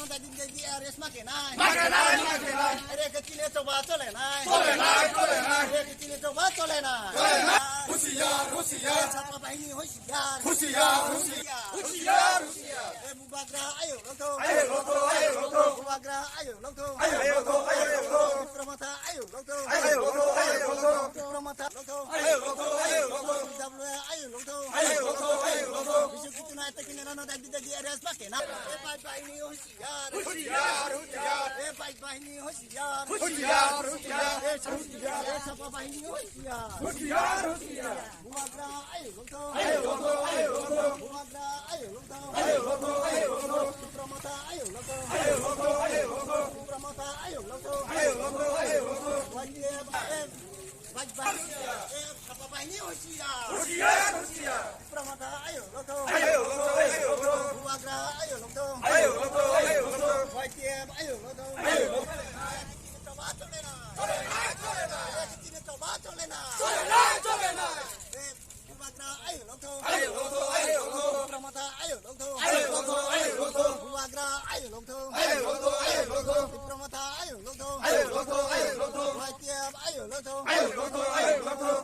rano tadi jadi ares makin naik. Ada kecil coba cole naik. Ada kecil coba cole naik. Husiar. Siapa ini husiar. Bubagra ayo loto. Bubagra ayo loto. Pramata ayo loto. Pramata loto. Dablu ayo loto. Bisu kita naik tekin rano tadi jadi ares makin naik. Baik ini husiar. Baik ini husiar. Siapa ini husiar. Bubagra ayo loto. Bubagra ayo loto. Pramata ayo loto. Pramata ayo loto. Baik siapa ini husiar. Pramata ayo loto. Bubagra ayo loto. Baik ayo loto. Coba colena. Coba colena. Bubagra ayo loto. Pramata ayo loto. Bubagra ayo loto. Pramata ayo loto. Baik ayo loto.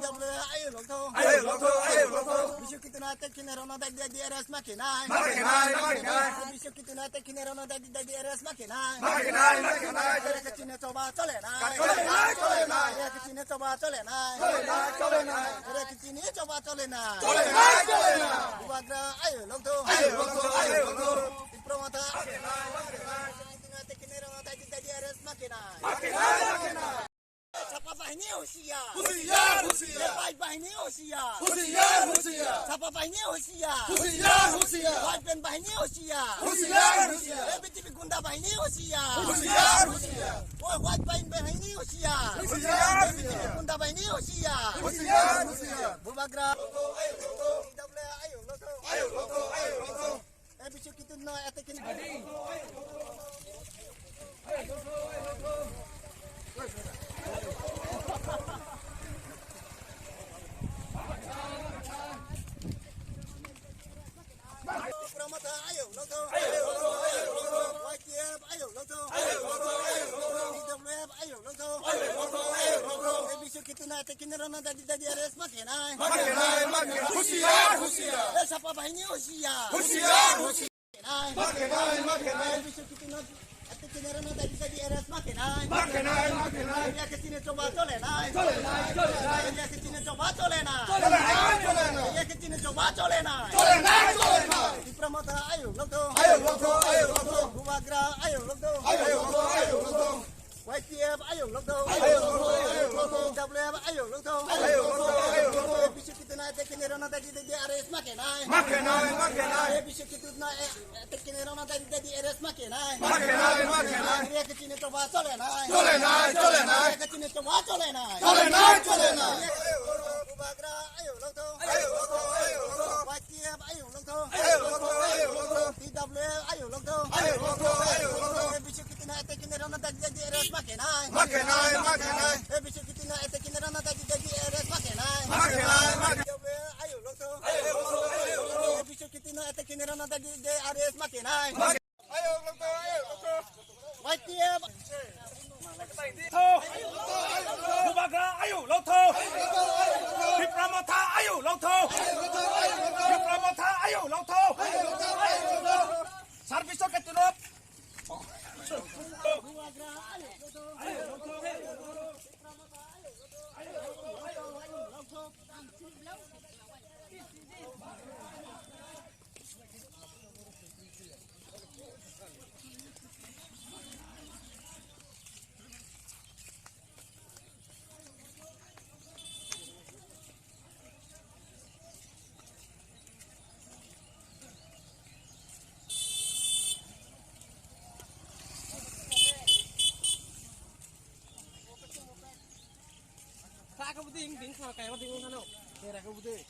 Dablu ayo loto. Bisu kita naik kinarona tadi di aras makin naik. Bisu kita naik kinarona tadi di aras makin naik. Ada kecil coba colena. Ada kecil coba colena. Ada kecil coba colena. Bubagra ayo loto. Pramata naik kinarona tadi di aras makin naik. Siapa ini husiar. Baik ini husiar. Siapa ini husiar. Baik ini husiar. Bici gunda ini husiar. Oh, baik ini husiar. Bici gunda ini husiar. Bubagra ayo loto. Bici kita no atakin. Pramata ayo loto. Wajib ayo loto. DWF ayo loto. Bisu kita naik tekin rano tadi ares makin naik. Husiar. Siapa ini husiar. Bisu kita naik tekin rano tadi ares makin naik. Ya kesini coba cole naik. Ya kesini coba cole naik. Ya kesini coba cole naik. Pramata ayo loto. Bubagra ayo loto. YTF ayo loto. WF ayo loto. Bisu kita naik tekin rano tadi ares makin naik. Bisu kita naik tekin rano tadi ares makin naik. Ya kesini coba cole naik. Ya kesini coba cole naik. Bubagra ayo loto. YTF ayo loto. DWF ayo loto. Bisu kita naik tekin rano tadi ares makin naik. Bisu kita naik tekin rano tadi ares makin naik. Ayo loto. Bisu kita naik tekin rano tadi ares makin naik. YTF Bubagra ayo loto. Pramata ayo loto. Pramata ayo loto. Service ke tunop. Bubagra ayo loto. Ka buting ting sa kay buting ano. Kaya ka buting.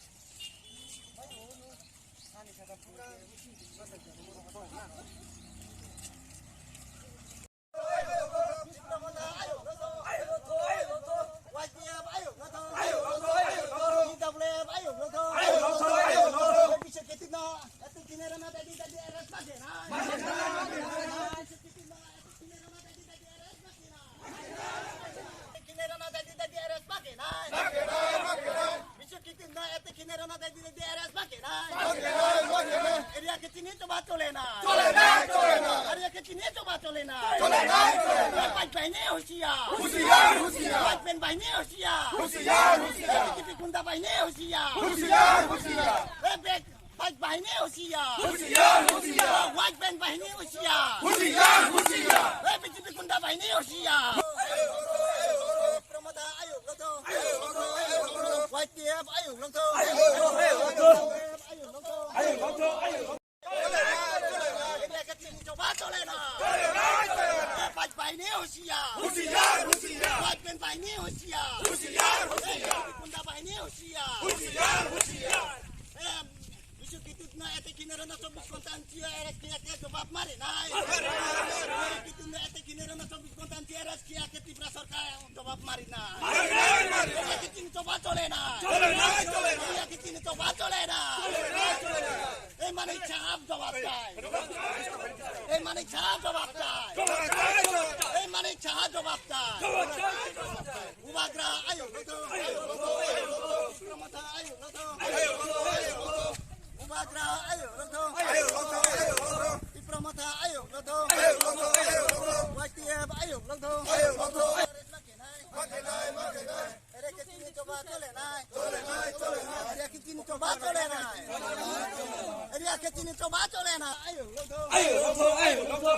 Bisa kita na, at kinera na tadi eras pa din. চিনে চবা চলে না নাই বাইনে হইছিয়া হুঁশিয়ার হুঁশিয়ার pen বাইনে হইছিয়া হুঁশিয়ার হুঁশিয়ার BJP গুন্ডা বাইনে হইছিয়া হুঁশিয়ার হুঁশিয়ার বেক বাইক বাইনে হইছিয়া হুঁশিয়ার হুঁশিয়ার হোয়াইট পেন বাইনে হইছিয়া হুঁশিয়ার হুঁশিয়ার বিজেপি গুন্ডা বাইনে হইছিয়া প্রমোদা আয়ো লতো হোয়াইট টিএফ আয়ো লতো আয়ো লতো আয়ো চবা চলে না বাইক বাইনে হইছিয়া হুঁশিয়ার হুঁশিয়ার হোয়াইট পেন বাইনে হইছিয়া হুঁশিয়ার হুঁশিয়ার গুন্ডা বাইনে হইছিয়া হুঁশিয়ার হুঁশিয়ার Bisu kitut na ete kinero na sobis kontantia eres kia ke jawab mari nai. Kitut na ete kinero na sobis kontantia eres kia ke tipra sarkar jawab mari nai. Kitin coba chole na. Kitin coba chole na. Ei mane chap jawab dai. Ei mane chap jawab dai. Ei mane chap jawab dai. Ubagra ayo loto. Pramata ayo loto. Ubagra ayo loto. Pramata ayo loto. YTF ayo loto. Ere kitini coba chole nai. Ere kitini coba chole nai. Ere kitini coba chole nai. Ayo loto. ayo lото